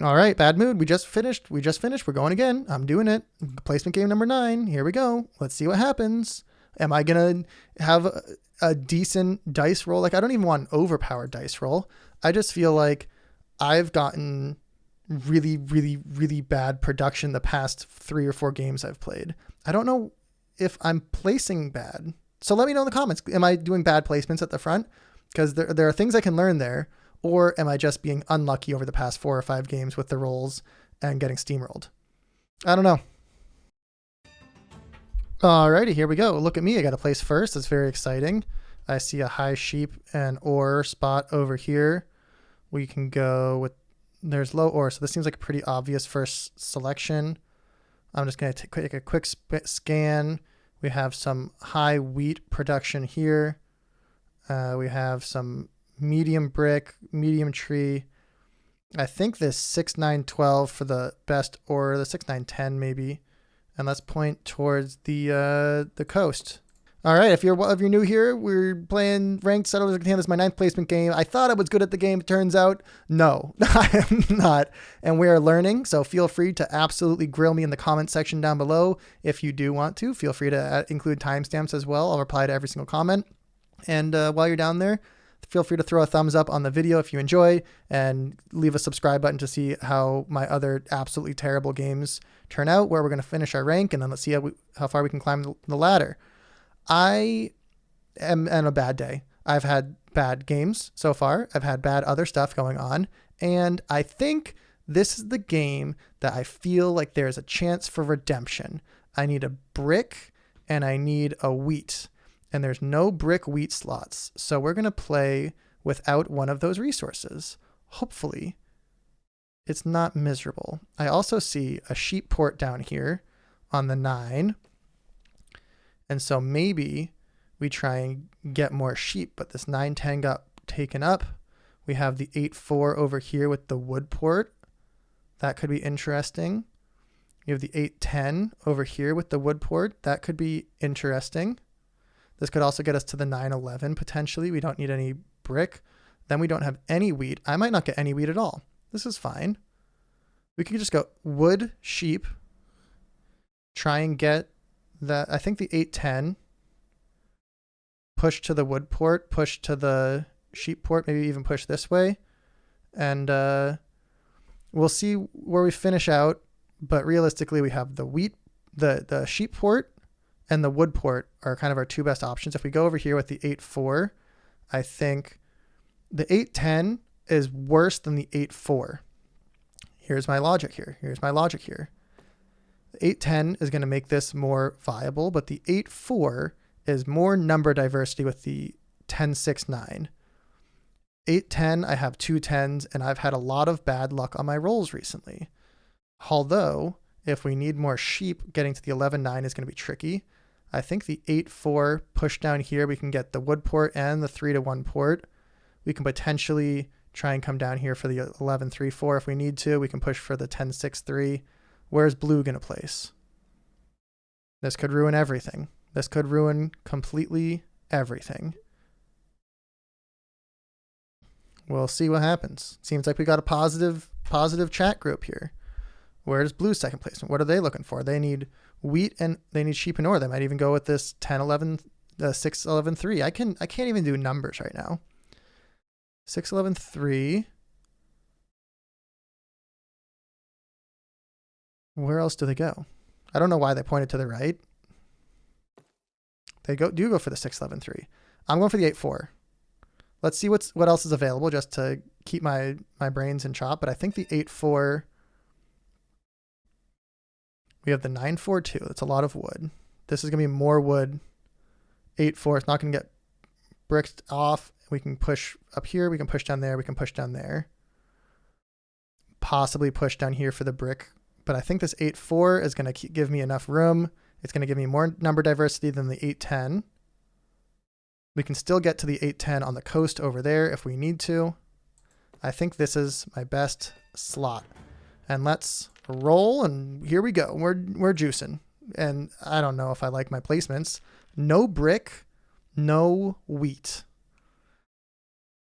All right, bad mood. We just finished. We're going again. I'm doing it. Placement game number 9. Here we go. Let's see what happens. Am I going to have a decent dice roll? Like, I don't even want an overpowered dice roll. I just feel like I've gotten really, really, really bad production the past 3 or 4 games I've played. I don't know if I'm placing bad. So let me know in the comments. Am I doing bad placements at the front? Because there are things I can learn there. Or am I just being unlucky over the past 4 or 5 games with the rolls and getting steamrolled? I don't know. Alrighty, here we go. Look at me. I got a place first. That's very exciting. I see a high sheep and ore spot over here. We can go with, there's low ore. So this seems like a pretty obvious first selection. I'm just going to take a quick scan. We have some high wheat production here. We have some medium brick, medium tree. I think this 6-9-12 for the best, or the 6-9-10 maybe. And let's point towards the coast. All right, if you're new here, we're playing ranked Settlers of Catan. This is my 9th placement game. I thought I was good at the game. It turns out, no, I am not. And we are learning, so feel free to absolutely grill me in the comment section down below if you do want to. Feel free to include timestamps as well. I'll reply to every single comment. And while you're down there, feel free to throw a thumbs up on the video if you enjoy, and leave a subscribe button to see how my other absolutely terrible games turn out, where we're going to finish our rank, and then let's see how far we can climb the ladder. I am on a bad day. I've had bad games so far. I've had bad other stuff going on, and I think this is the game that I feel like there's a chance for redemption. I need a brick and I need a wheat. And there's no brick wheat slots. So we're going to play without one of those resources. Hopefully, it's not miserable. I also see a sheep port down here on the 9. And so maybe we try and get more sheep, but this 9-10 got taken up. We have the 8-4 over here with the wood port. That could be interesting. You have the 8-10 over here with the wood port. That could be interesting. This could also get us to the 9-11 potentially. We don't need any brick. Then we don't have any wheat. I might not get any wheat at all. This is fine. We could just go wood, sheep, try and get that. I think the 8-10, push to the wood port, push to the sheep port, maybe even push this way. And we'll see where we finish out. But realistically, we have the wheat, the sheep port, and the wood port are kind of our 2 best options. If we go over here with the 8-4, I think the 8-10 is worse than the 8-4. Here's my logic here. The 8-10 is going to make this more viable, but the 8-4 is more number diversity with the 10-6-9. 8-10, I have 2 10s, and I've had a lot of bad luck on my rolls recently. Although, if we need more sheep, getting to the 11-9 is going to be tricky. I think the 8-4 push down here, we can get the wood port and the 3-1 port. We can potentially try and come down here for the 11-3-4 if we need to. We can push for the 10-6-3. Where's blue going to place? This could ruin everything. This could ruin completely everything. We'll see what happens. Seems like we got a positive chat group here. Where's blue's second placement? What are they looking for? They need wheat and they need sheep and ore. They might even go with this 10-11, 6-11-3. I can't even do numbers right now. 6-11-3. Where else do they go? I don't know why they pointed to the right. They do go for the 6-11-3. I'm going for the 8-4. Let's see what else is available just to keep my brains in chop. But I think the 8-4. We have the 9-4-2. That's a lot of wood. This is going to be more wood. 8-4. It's not going to get bricked off. We can push up here. We can push down there. We can push down there. Possibly push down here for the brick. But I think this 8-4 is going to give me enough room. It's going to give me more number diversity than the 8-10. We can still get to the 8-10 on the coast over there if we need to. I think this is my best slot. And let's roll, and here we go. We're juicing. And I don't know if I like my placements. No brick, no wheat.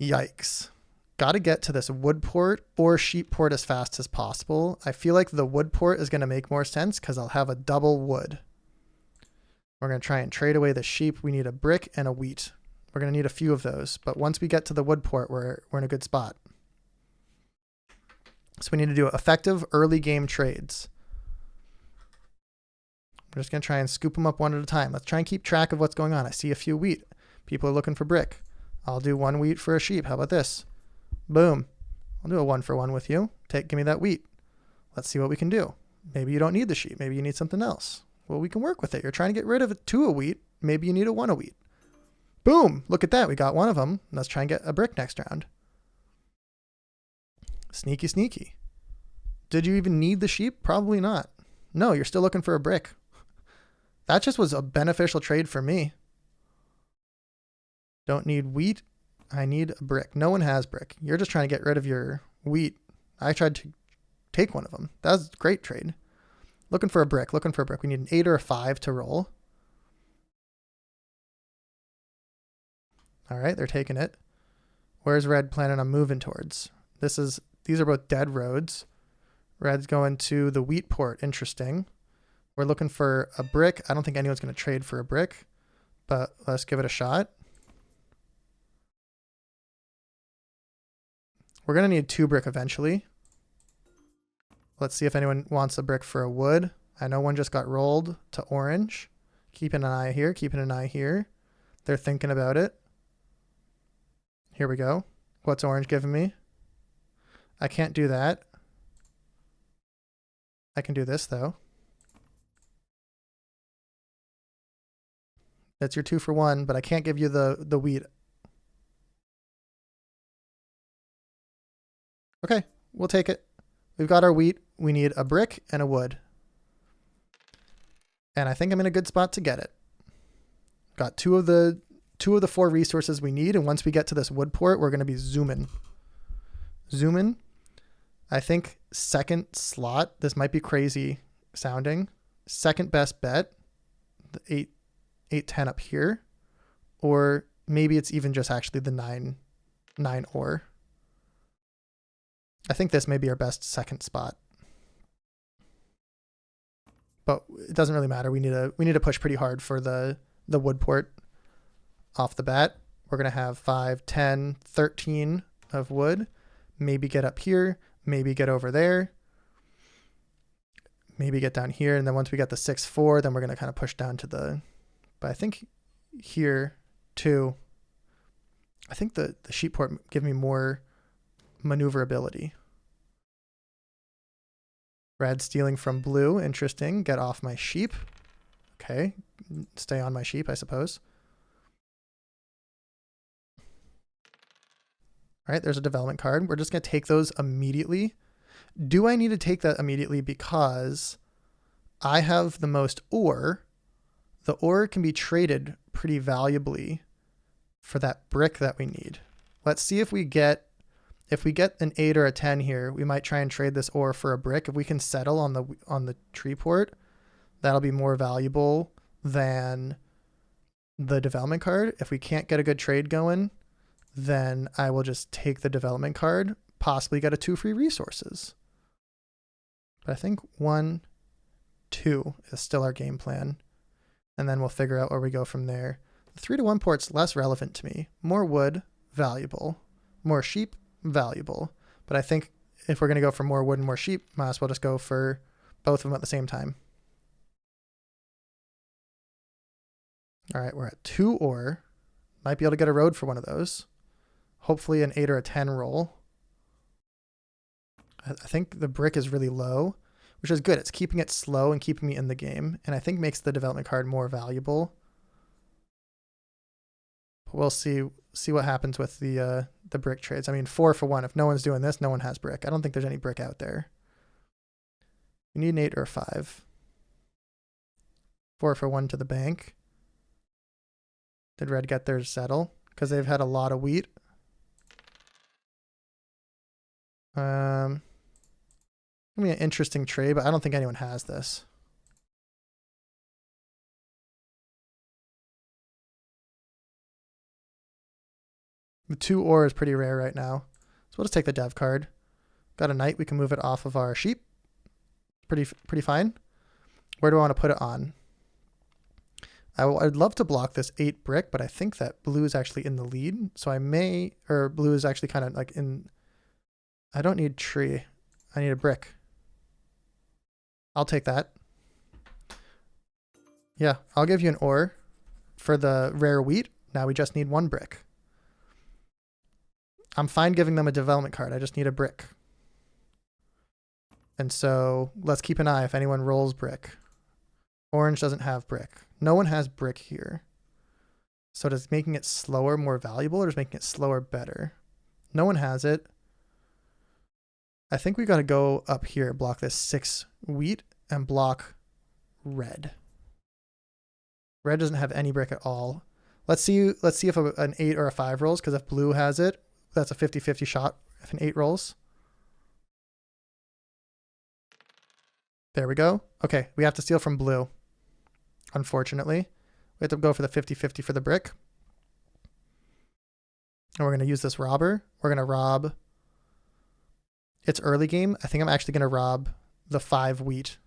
Yikes. got to get to this wood port or sheep port as fast as possible. I feel like the wood port is going to make more sense because I'll have a double wood. We're going to try and trade away the sheep. We need a brick and a wheat. We're going to need a few of those, but once we get to the wood port, we're in a good spot. So we need to do effective early game trades. We're just going to try and scoop them up one at a time. Let's try and keep track of what's going on. I see a few wheat. People are looking for brick. I'll do 1 wheat for a sheep. How about this? Boom. I'll do a 1-for-1 with you. Give me that wheat. Let's see what we can do. Maybe you don't need the sheep. Maybe you need something else. Well, we can work with it. You're trying to get rid of 2 a wheat. Maybe you need a 1 a wheat. Boom. Look at that. We got one of them. Let's try and get a brick next round. Sneaky, sneaky. Did you even need the sheep? Probably not. No, you're still looking for a brick. That just was a beneficial trade for me. Don't need wheat. I need a brick. No one has brick. You're just trying to get rid of your wheat. I tried to take one of them. That was a great trade. Looking for a brick. Looking for a brick. We need an 8 or a 5 to roll. All right, they're taking it. Where's red planning on moving towards? These are both dead roads. Red's going to the wheat port. Interesting. We're looking for a brick. I don't think anyone's going to trade for a brick, but let's give it a shot. We're going to need 2 brick eventually. Let's see if anyone wants a brick for a wood. I know one just got rolled to orange. Keeping an eye here, keeping an eye here. They're thinking about it. Here we go. What's orange giving me? I can't do that. I can do this though. That's your 2-for-1, but I can't give you the wheat. Okay, we'll take it. We've got our wheat. We need a brick and a wood. And I think I'm in a good spot to get it. Got two of the 4 resources we need, and once we get to this wood port, we're going to be zooming. Zooming. I think second slot, this might be crazy sounding. Second best bet, the 8-10 up here, or maybe it's even just actually the 9 ore. I think this may be our best second spot, but it doesn't really matter. We need to push pretty hard for the wood port off the bat. We're gonna have 5, 10, 13 of wood. Maybe get up here. Maybe get over there. Maybe get down here, and then once we get the 6-4, then we're gonna kind of push down to the. But I think here too. I think the sheep port give me more maneuverability. Red stealing from blue. Interesting. Get off my sheep. Okay. Stay on my sheep, I suppose. All right, there's a development card. We're just going to take those immediately. Do I need to take that immediately because I have the most ore? The ore can be traded pretty valuably for that brick that we need. Let's see if we get an 8 or a 10 here, we might try and trade this ore for a brick. If we can settle on the tree port, that'll be more valuable than the development card. If we can't get a good trade going, then I will just take the development card, possibly get a 2 free resources. But I think 1, 2 is still our game plan. And then we'll figure out where we go from there. The 3-1 port's less relevant to me. More wood, valuable. More sheep, valuable. But I think if we're going to go for more wood and more sheep, might as well just go for both of them at the same time. All right, we're at 2 ore. Might be able to get a road for one of those. Hopefully an 8 or a 10 roll. I think the brick is really low, which is good. It's keeping it slow and keeping me in the game, and I think makes the development card more valuable. We'll see what happens with the brick trades. I mean, 4-for-1. If no one's doing this, no one has brick. I don't think there's any brick out there. You need an 8 or a 5. 4-for-1 to the bank. Did red get there to settle? Because they've had a lot of wheat. Gonna be an interesting trade, but I don't think anyone has this. The 2 ore is pretty rare right now. we'll just take the dev card. Got a knight. We can move it off of our sheep. Pretty fine. Where do I want to put it on? I'd love to block this 8 brick, but I think that blue is actually in the lead. So I may, or blue is actually kind of like in, I don't need tree. I need a brick. I'll take that. Yeah, I'll give you an ore for the rare wheat. Now we just need 1 brick. I'm fine giving them a development card. I just need a brick. And so let's keep an eye if anyone rolls brick. Orange doesn't have brick. No one has brick here. So does making it slower more valuable or is making it slower better? No one has it. I think we got to go up here, block this 6 wheat and block red. Red doesn't have any brick at all. Let's see if an 8 or a 5 rolls, because if blue has it, that's a 50-50 shot if an 8 rolls. There we go. Okay, we have to steal from blue. Unfortunately, we have to go for the 50-50 for the brick. And we're going to use this robber. We're going to rob. It's early game. I think I'm actually going to rob the 5 wheat.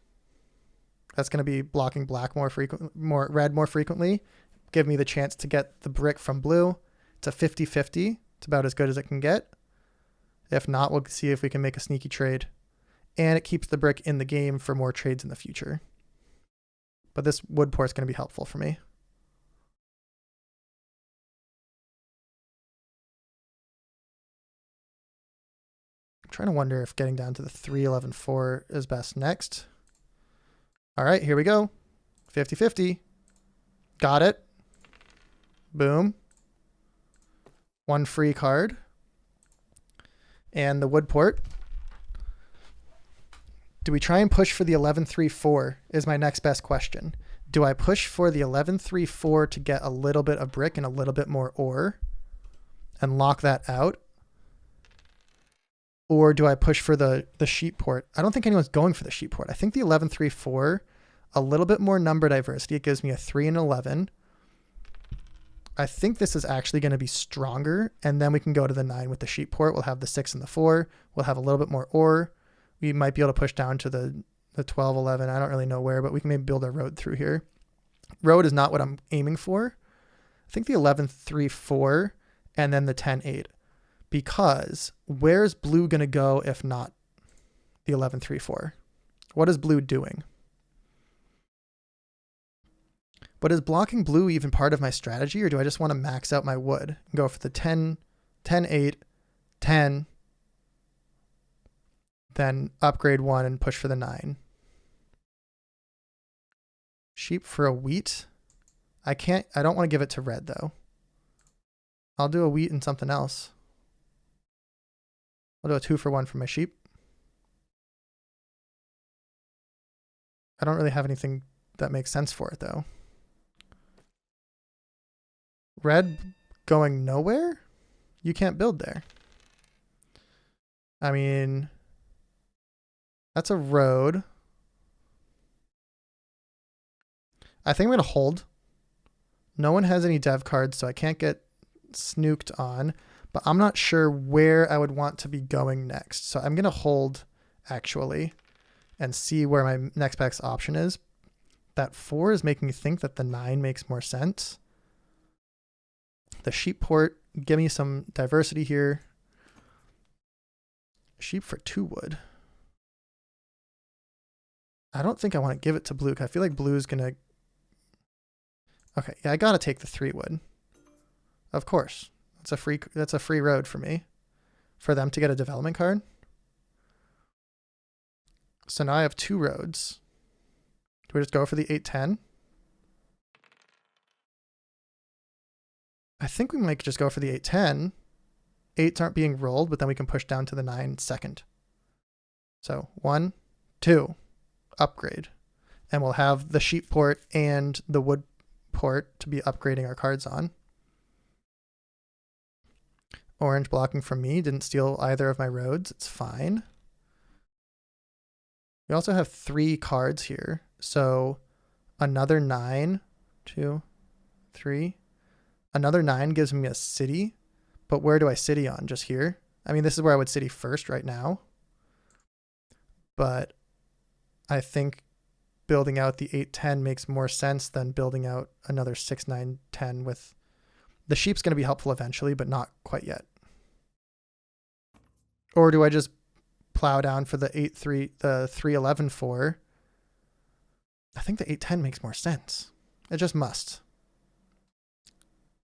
That's going to be blocking black red more frequently. Give me the chance to get the brick from blue. It's a 50-50. It's about as good as it can get. If not, we'll see if we can make a sneaky trade. And it keeps the brick in the game for more trades in the future. But this wood port is going to be helpful for me. I'm trying to wonder if getting down to the 3-11-4 is best next. All right, here we go. 50-50. Got it. Boom. 1 free card. And the wood port. Do we try and push for the 11-3-4 is my next best question. Do I push for the 11-3-4 to get a little bit of brick and a little bit more ore and lock that out? Or do I push for the sheep port? I don't think anyone's going for the sheep port. I think the 11-3-4, a little bit more number diversity. It gives me a 3 and 11. I think this is actually going to be stronger. And then we can go to the 9 with the sheep port. We'll have the 6 and the 4. We'll have a little bit more ore. We might be able to push down to the 12-11. I don't really know where, but we can maybe build a road through here. Road is not what I'm aiming for. I think the 11-3-4 and then the 10-8. Because where's blue going to go if not the 11-3-4? What is blue doing? But is blocking blue even part of my strategy, or do I just want to max out my wood and go for the 10, 10-8, 10, then upgrade 1 and push for the 9? Sheep for a wheat. I don't want to give it to red though. I'll do a wheat and something else. I'll do a 2 for 1 for my sheep. I don't really have anything that makes sense for it though. Red going nowhere? You can't build there. I mean, that's a road. I think I'm going to hold. No one has any dev cards, so I can't get snooked on. But I'm not sure where I would want to be going next. So I'm going to hold, actually, and see where my next best option is. That 4 is making me think that the 9 makes more sense. The sheep port, give me some diversity here. Sheep for 2 wood. I don't think I want to give it to blue. I feel like blue is going to... Okay, yeah, I got to take the 3 wood. Of course. That's a free road for me. For them to get a development card. So now I have 2 roads. Do we just go for the 8-10? I think we might just go for the 8-10. 8s aren't being rolled, but then we can push down to the 9 second. So 1, 2, upgrade. And we'll have the sheep port and the wood port to be upgrading our cards on. Orange blocking from me. Didn't steal either of my roads. It's fine. We also have 3 cards here. So another 9, 2, 3. Another 9 gives me a city. But where do I city on? Just here? I mean, this is where I would city first right now. But I think building out the 8-10 makes more sense than building out another 6-9-10 with the sheep's going to be helpful eventually, but not quite yet. Or do I just plow down for the 8-3, the 3-11-4? I think the 8-10 makes more sense. It just must.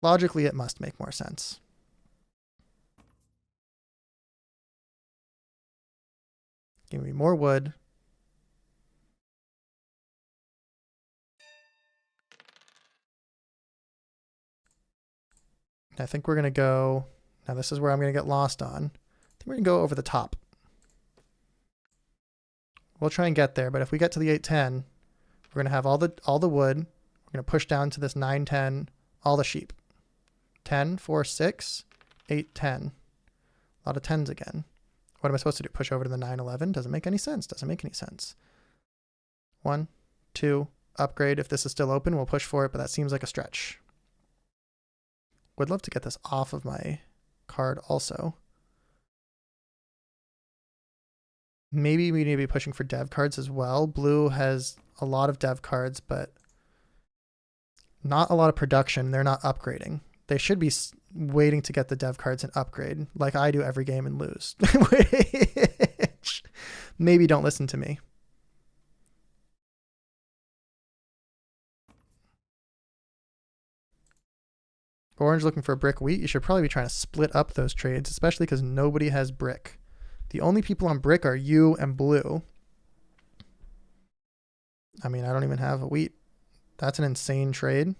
Logically, it must make more sense. Give me more wood. I think we're going to go, now this is where I'm going to get lost on. I think we're going to go over the top. We'll try and get there, but if we get to the 8-10, we're going to have all the wood. We're going to push down to this 9-10, all the sheep. 10, 4, 6, 8, 10. A lot of 10s again. What am I supposed to do? Push over to the 9-11? Doesn't make any sense. Doesn't make any sense. 1, 2, upgrade. If this is still open, we'll push for it, but that seems like a stretch. Would love to get this off of my card also. Maybe we need to be pushing for dev cards as well. Blue has a lot of dev cards, but not a lot of production. They're not upgrading. They should be waiting to get the dev cards and upgrade, like I do every game and lose. Which maybe don't listen to me. Orange looking for a brick wheat. You should probably be trying to split up those trades, especially because nobody has brick. The only people on brick are you and blue. I mean, I don't even have a wheat. That's an insane trade.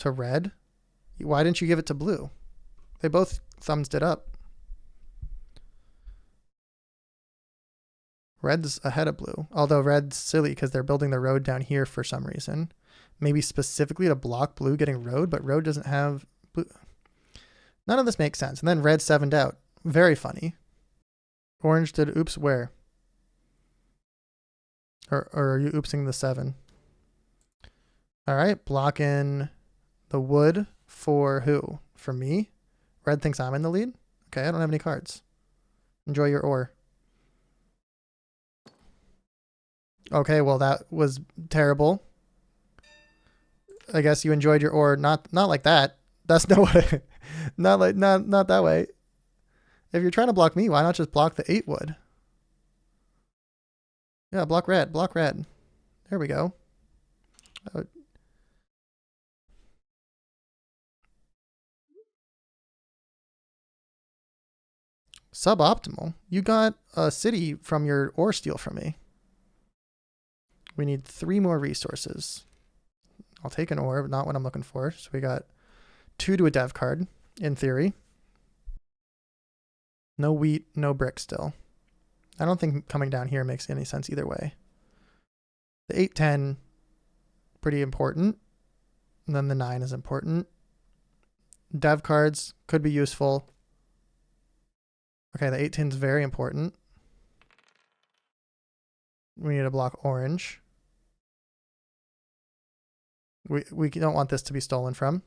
To red? Why didn't you give it to blue? They both thumbs it up. Red's ahead of blue. Although red's silly because they're building the road down here for some reason. Maybe specifically to block blue getting road, but road doesn't have blue. None of this makes sense. And then red 7'd out. Very funny. Orange did oops where? Or are you oopsing the 7? All right, block in the wood for who? For me? Red thinks I'm in the lead? Okay, I don't have any cards. Enjoy your ore. Okay, well that was terrible. I guess you enjoyed your ore. Not like that. That's no way. not that way. If you're trying to block me, why not just block the 8 wood? Yeah, block red. Block red. There we go. Suboptimal. You got a city from your ore steal from me. We need 3 more resources. I'll take an ore, but not what I'm looking for. So we got 2 to a dev card, in theory. No wheat, no brick still. I don't think coming down here makes any sense either way. The 8-10, pretty important. And then the 9 is important. Dev cards could be useful. Okay, the 8-10 is very important. We need to block orange. We don't want this to be stolen from.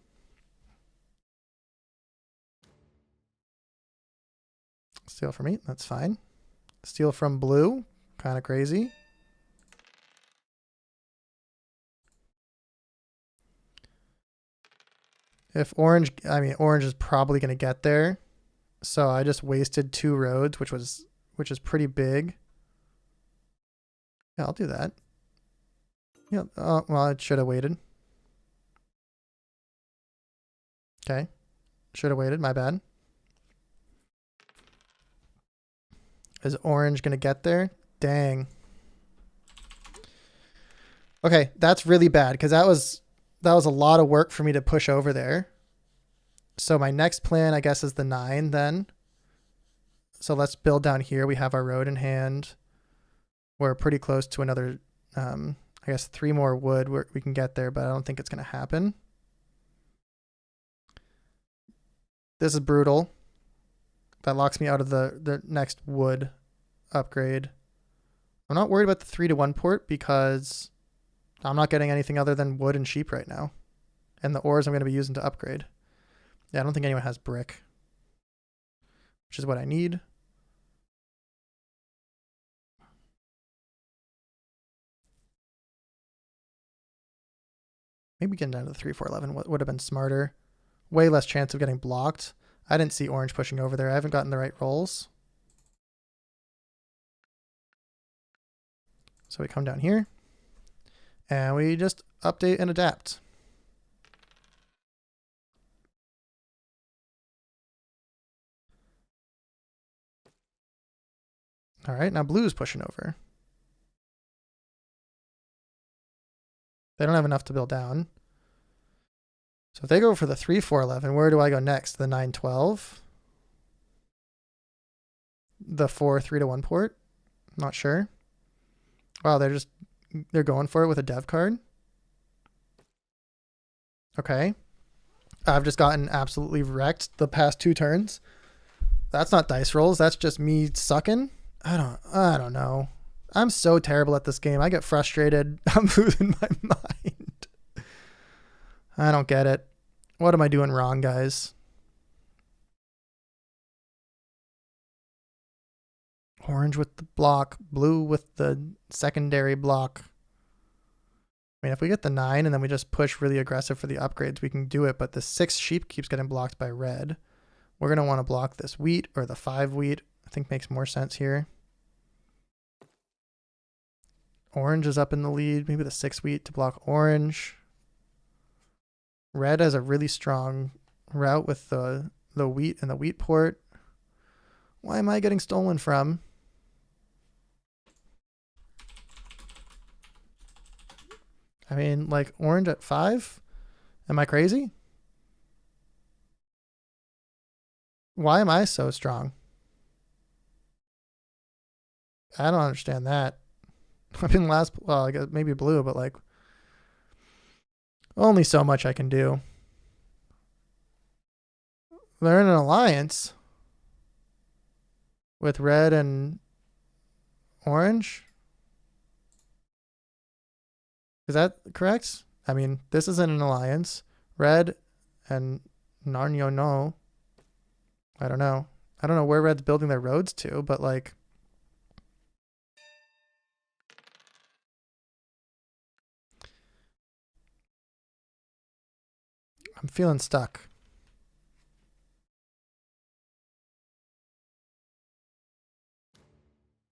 Steal from me, that's fine. Steal from blue, kind of crazy. If orange, I mean, orange is probably going to get there. So I just wasted 2 roads, which is pretty big. Yeah, I'll do that. Yeah, well, I should have waited. Okay. Should have waited, my bad. Is orange going to get there? Dang. Okay, that's really bad because that was a lot of work for me to push over there. So my next plan, I guess, is the 9 then. So let's build down here. We have our road in hand. We're pretty close to another, I guess 3 more wood where we can get there, but I don't think it's going to happen. This is brutal. That locks me out of the next wood upgrade. I'm not worried about the 3-to-1 port because I'm not getting anything other than wood and sheep right now. And the ores I'm going to be using to upgrade. Yeah, I don't think anyone has brick. which is what I need. Maybe getting down to the 3, 4, 11 would have been smarter. Way less chance of getting blocked. I didn't see orange pushing over there. I haven't gotten the right rolls. So we come down here and we just update and adapt. All right, now blue is pushing over. They don't have enough to build down. So if they go for the 3, 4, 11, where do I go next? The 9, 12? The 4, 3 to 1 port? Not sure. Wow, they're going for it with a dev card. Okay. I've just gotten absolutely wrecked the past 2 turns. That's not dice rolls. That's just me sucking. I don't know. I'm so terrible at this game. I get frustrated. I'm losing my mind. I don't get it. What am I doing wrong, guys? Orange with the block, blue with the secondary block. I mean, if we get the 9 and then we just push really aggressive for the upgrades, we can do it. But the 6 sheep keeps getting blocked by red. We're going to want to block this wheat or the 5 wheat. I think makes more sense here. Orange is up in the lead. Maybe the 6 wheat to block orange. Red has a really strong route with the wheat and the wheat port. Why am I getting stolen from? I mean, like orange at 5? Am I crazy? Why am I so strong? I don't understand that. I've been last, well, I guess maybe blue, but like only so much I can do. They're in an alliance with red and orange. Is that correct? I mean, this isn't an alliance. Red and Narnio no. I don't know. I don't know where red's building their roads to, but like I'm feeling stuck.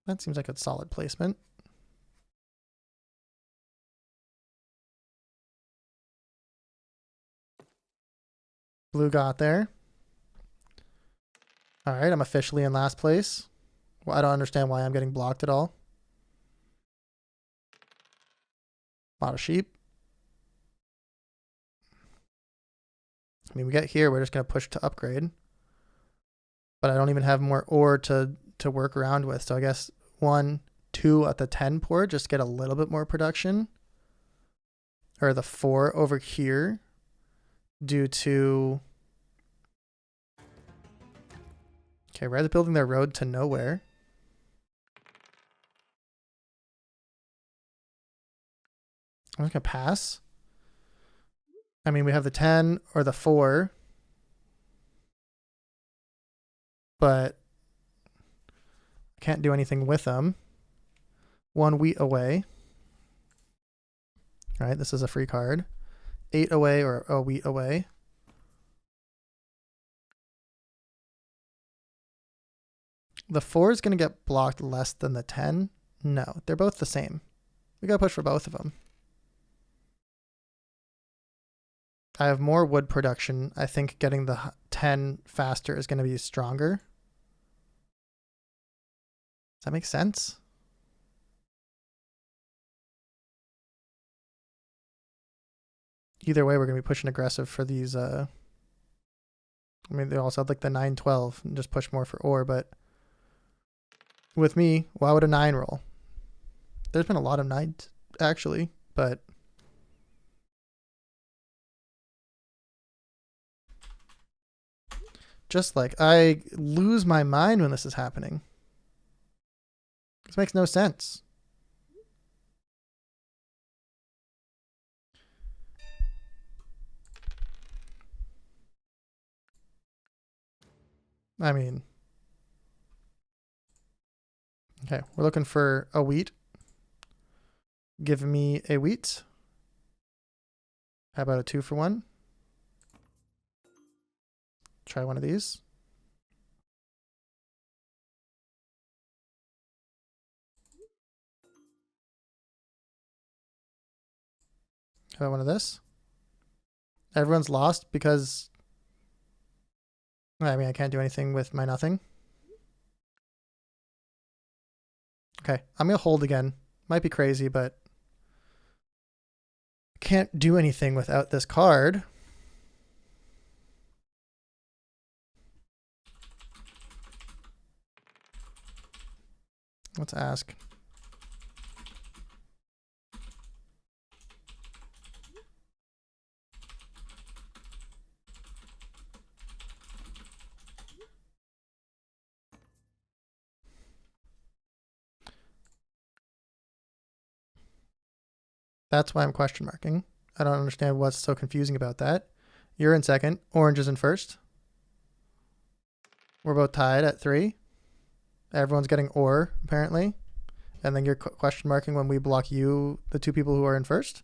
That seems like a solid placement. Blue got there. All right, I'm officially in last place. Well, I don't understand why I'm getting blocked at all. A lot of sheep. I mean, we get here, we're just going to push to upgrade. But I don't even have more ore to work around with. So I guess 1, 2 at the 10 port, just get a little bit more production. Or the 4 over here due to... Okay, red's building their road to nowhere. I'm just going to pass. I mean, we have the 10 or the 4. But I can't do anything with them. 1 wheat away. All right, this is a free card. 8 away or a wheat away. The 4 is going to get blocked less than the 10. No, they're both the same. We got to push for both of them. I have more wood production. I think getting the 10 faster is going to be stronger. Does that make sense? Either way, we're going to be pushing aggressive for these. I mean, they also had like the 9, 12 and just push more for ore, but with me, why would a 9 roll? There's been a lot of 9s actually, but just like I lose my mind when this is happening. This makes no sense. I mean, Okay, we're looking for a wheat. Give me a wheat. How about a 2 for 1? Try one of these. How about one of this? Everyone's lost because, I mean, I can't do anything with my nothing. Okay, I'm going to hold again. Might be crazy, but can't do anything without this card. Let's ask. That's why I'm question marking. I don't understand what's so confusing about that. You're in second. Orange is in first. We're both tied at 3. Everyone's getting or, apparently. And then you're question marking when we block you, the 2 people who are in first.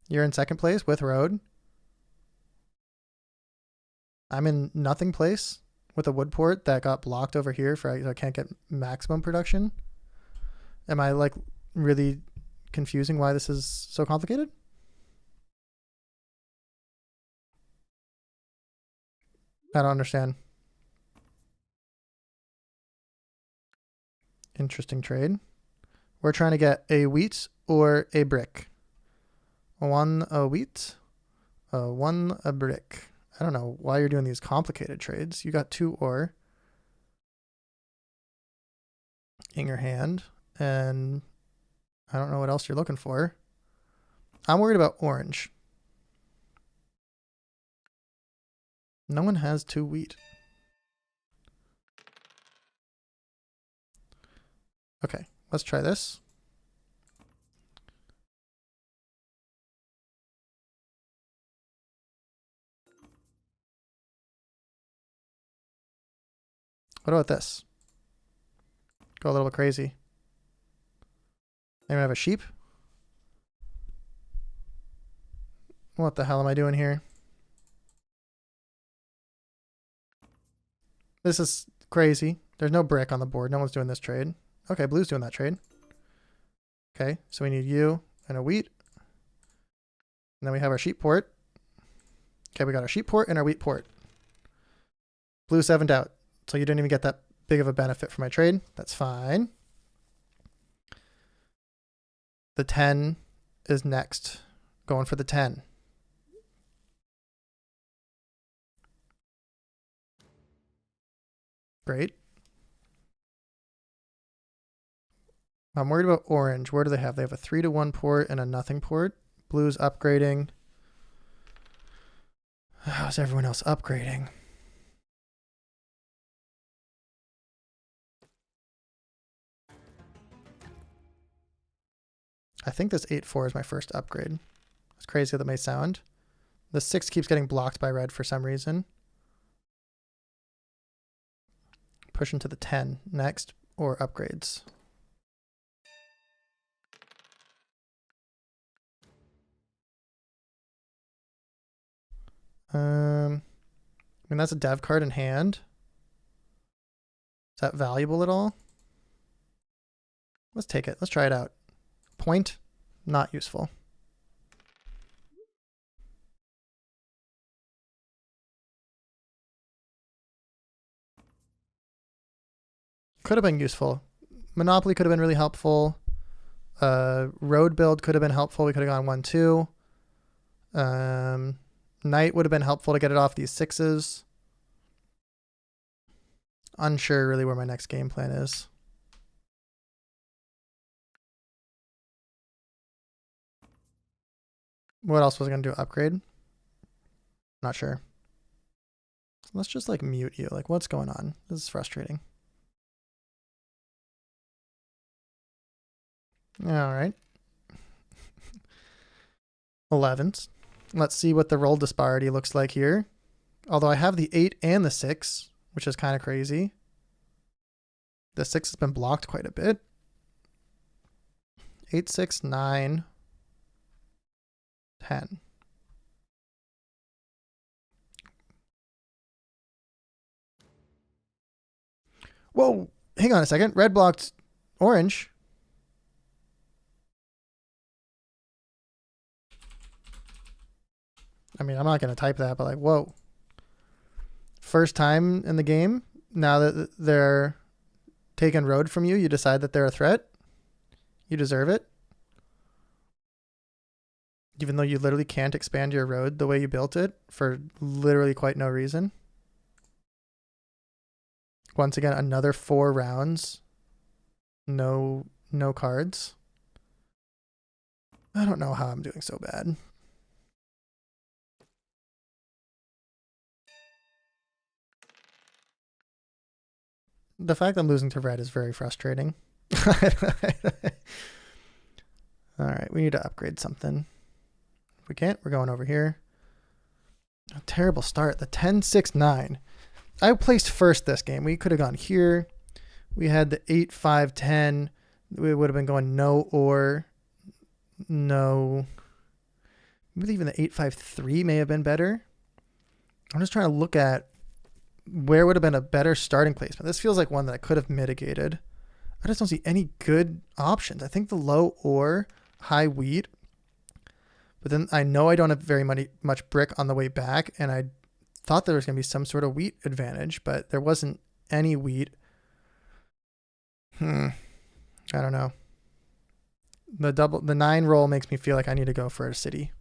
You're in second place with road. I'm in nothing place with a wood port that got blocked over here for I can't get maximum production. Am I like really confusing why this is so complicated? I don't understand. Interesting trade. We're trying to get a wheat or a brick. 1 a wheat, 1 a brick. I don't know why you're doing these complicated trades. You got 2 ore in your hand, and I don't know what else you're looking for. I'm worried about orange. No one has 2 wheat. Okay, let's try this. What about this? Go a little bit crazy. Maybe I have a sheep? What the hell am I doing here? This is crazy. There's no brick on the board. No one's doing this trade. Okay, blue's doing that trade. Okay, so we need you and a wheat. And then we have our sheep port. Okay, we got our sheep port and our wheat port. Blue 7'd out. So you didn't even get that big of a benefit for my trade. That's fine. The 10 is next. Going for the 10. Great. I'm worried about orange. Where do they have? They have a 3 to 1 port and a nothing port. Blue's upgrading. How's everyone else upgrading? I think this 8-4 is my first upgrade. As crazy as that may sound. The 6 keeps getting blocked by red for some reason. Push into the 10 next, or upgrades. I mean, that's a dev card in hand. Is that valuable at all? Let's take it. Let's try it out. Point, not useful. Could have been useful. Monopoly could have been really helpful. Road build could have been helpful. We could have gone 1-2. Knight would have been helpful to get it off these 6s. Unsure really where my next game plan is. What else was I going to do? Upgrade? Not sure. Let's just like mute you. Like, what's going on? This is frustrating. All right. 11s. Let's see what the roll disparity looks like here. Although I have the 8 and the 6, which is kind of crazy. The 6 has been blocked quite a bit. 8, 6, 9, 10. Whoa, hang on a second. Red blocked orange. I mean, I'm not going to type that, but like, whoa. First time in the game, now that they're taking road from you, you decide that they're a threat. You deserve it. Even though you literally can't expand your road the way you built it for literally quite no reason. Once again, another 4 rounds. No cards. I don't know how I'm doing so bad. The fact I'm losing to red is very frustrating. All right, we need to upgrade something. If we can't, we're going over here. A terrible start. The 10, 6, 9. I placed first this game. We could have gone here. We had the 8, 5, 10. We would have been going no or no. Maybe even the 8, 5, 3 may have been better. I'm just trying to look at where would have been a better starting placement. This feels like one that I could have mitigated. I just don't see any good options. I think the low or high wheat, but then I know I don't have very much brick on the way back, and I thought there was going to be some sort of wheat advantage, but there wasn't any wheat. I don't know. The 9 roll makes me feel like I need to go for a city.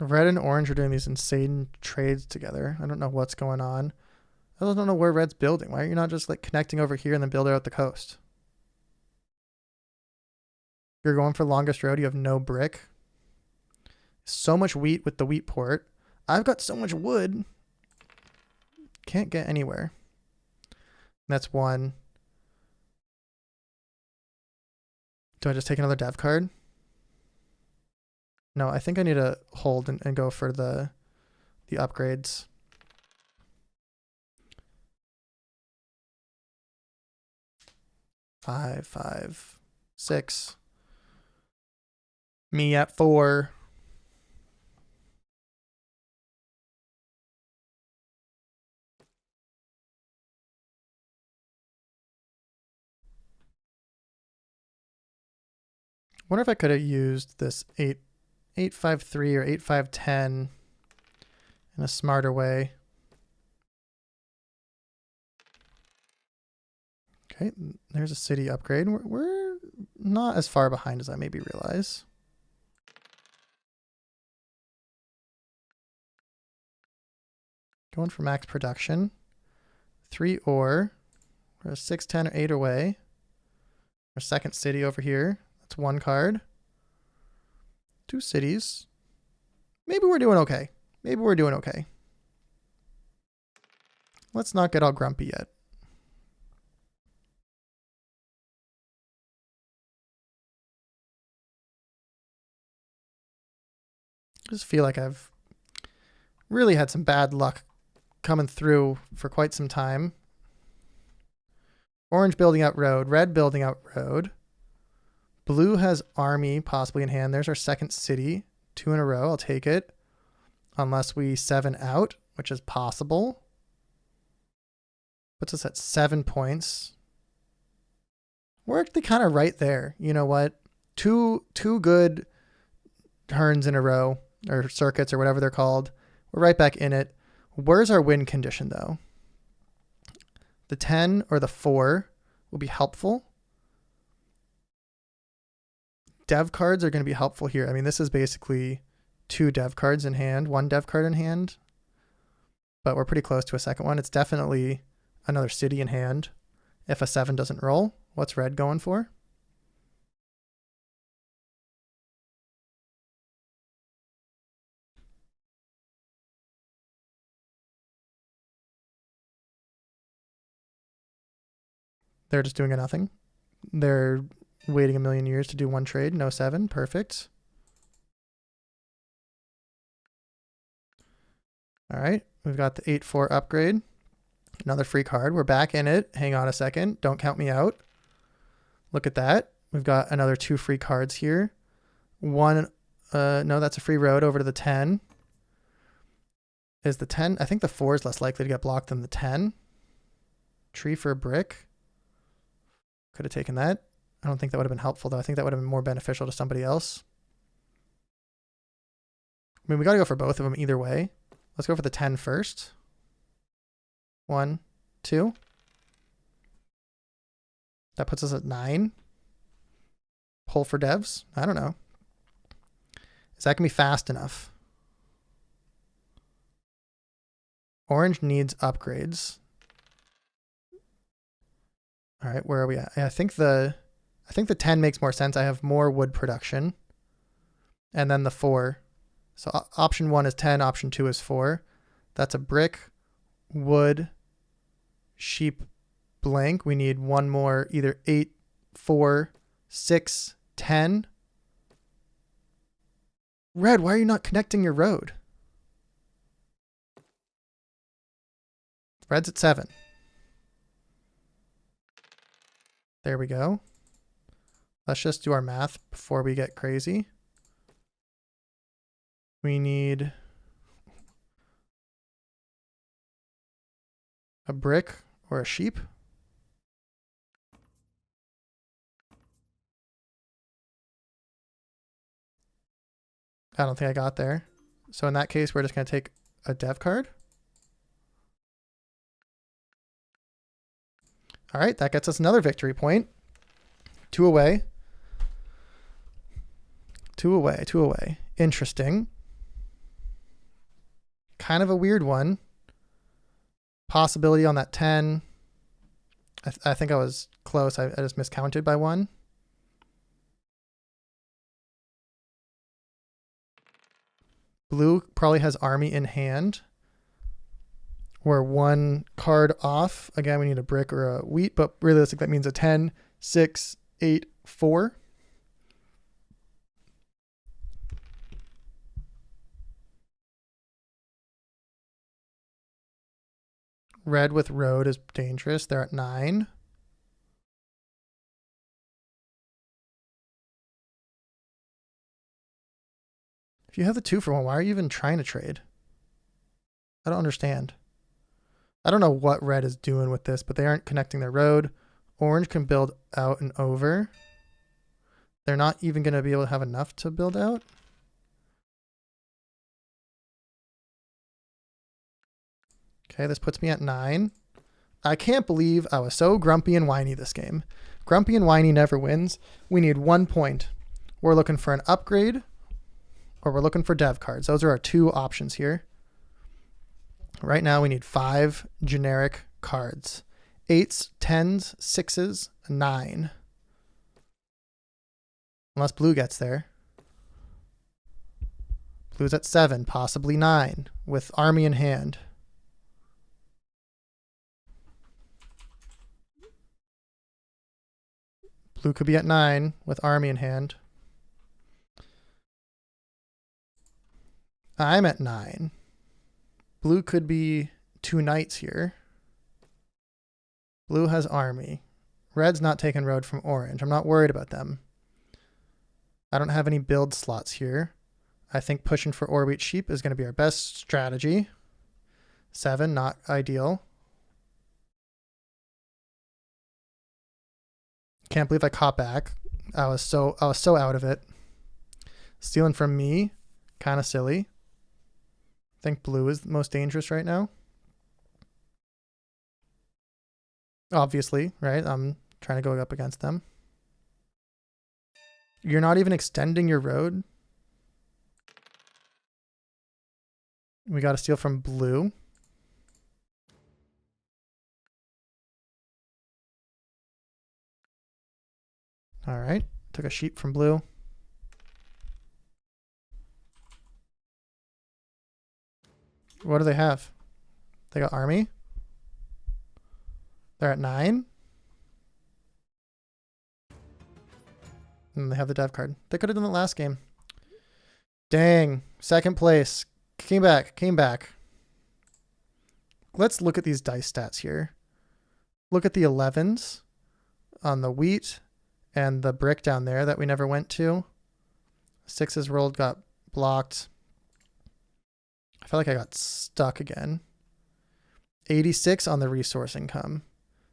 Red and orange are doing these insane trades together. I don't know what's going on. I also don't know where red's building. Why are you not just like connecting over here and then build out the coast? You're going for longest road. You have no brick. So much wheat with the wheat port. I've got so much wood. Can't get anywhere. That's 1. Do I just take another dev card? No, I think I need to hold and go for the upgrades. Five, 5, 6. Me at 4. Wonder if I could have used this 8-5-3 or 8-5-10 in a smarter way. Okay, there's a city upgrade. We're not as far behind as I maybe realize. Going for max production. 3 ore. We're a 6, 10, or 8 away. Our second city over here. That's 1 card. 2 cities. Maybe we're doing okay. Maybe we're doing okay. Let's not get all grumpy yet. I just feel like I've really had some bad luck coming through for quite some time. Orange building out road, red building out road. Blue has army possibly in hand. There's our second city. 2 in a row. I'll take it. Unless we 7 out, which is possible. Puts us at 7 points. We're actually kind of right there. You know what? Two good turns in a row, or circuits, or whatever they're called. We're right back in it. Where's our win condition, though? The 10 or the 4 will be helpful. Dev cards are going to be helpful here. I mean, this is basically 2 dev cards in hand, 1 dev card in hand, but we're pretty close to a second one. It's definitely another city in hand. If a 7 doesn't roll, what's red going for? They're just doing a nothing. They're waiting a million years to do 1 trade. No 7. Perfect. All right, we've got the 8-4 upgrade. Another free card. We're back in it. Hang on a second. Don't count me out. Look at that. We've got another 2 free cards here. One, no, that's a free road over to the 10. Is the 10? I think the 4 is less likely to get blocked than the 10. Tree for a brick. Could have taken that. I don't think that would have been helpful, though. I think that would have been more beneficial to somebody else. I mean, we got to go for both of them either way. Let's go for the 10 first. 1, 2. That puts us at 9. Pull for devs. I don't know. Is that going to be fast enough? Orange needs upgrades. All right, where are we at? I think the 10 makes more sense. I have more wood production. And then the 4. So option 1 is 10, option 2 is 4. That's a brick, wood, sheep, blank. We need one more, either 8, 4, 6, 10. Red, why are you not connecting your road? Red's at 7. There we go. Let's just do our math before we get crazy. We need a brick or a sheep. I don't think I got there. So in that case, we're just going to take a dev card. All right, that gets us another victory point. 2 away. 2 away, 2 away. Interesting. Kind of a weird one. Possibility on that 10. I think I was close. I just miscounted by 1. Blue probably has army in hand. We're 1 card off. Again, we need a brick or a wheat, but realistically, that means a 10, 6, 8, 4. Red with road is dangerous. They're at 9. If you have the 2 for 1, why are you even trying to trade? I don't understand. I don't know what red is doing with this, but they aren't connecting their road. Orange can build out and over. They're not even going to be able to have enough to build out. Okay, this puts me at 9. I can't believe I was so grumpy and whiny this game. Grumpy and whiny never wins. We need 1 point. We're looking for an upgrade or we're looking for dev cards. Those are our 2 options here. Right now we need 5 generic cards. 8s, 10s, 6s, 9. Unless blue gets there. Blue's at 7, possibly 9, with army in hand. Blue could be at 9 with army in hand. I'm at 9. Blue could be 2 knights here. Blue has army. Red's not taking road from orange. I'm not worried about them. I don't have any build slots here. I think pushing for or wheat sheep is going to be our best strategy. 7, not ideal. Can't believe I caught back. I was so out of it. Stealing from me, kind of silly. I think blue is the most dangerous right now. Obviously, right? I'm trying to go up against them. You're not even extending your road. We got to steal from blue. All right. Took a sheep from blue. What do they have? They got army. They're at 9. And they have the dev card. They could have done the last game. Dang. 2nd place. Came back. let's look at these dice stats here. Look at the 11s on the wheat and the brick down there that we never went to. 6s rolled, got blocked. I feel like I got stuck again. 86 on the resource income.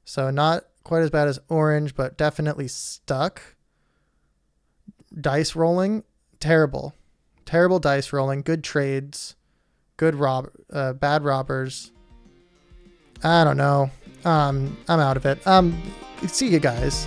So not quite as bad as orange, but definitely stuck. Dice rolling, terrible. Terrible dice rolling. Good trades. Good bad robbers. I don't know. I'm out of it. See you guys.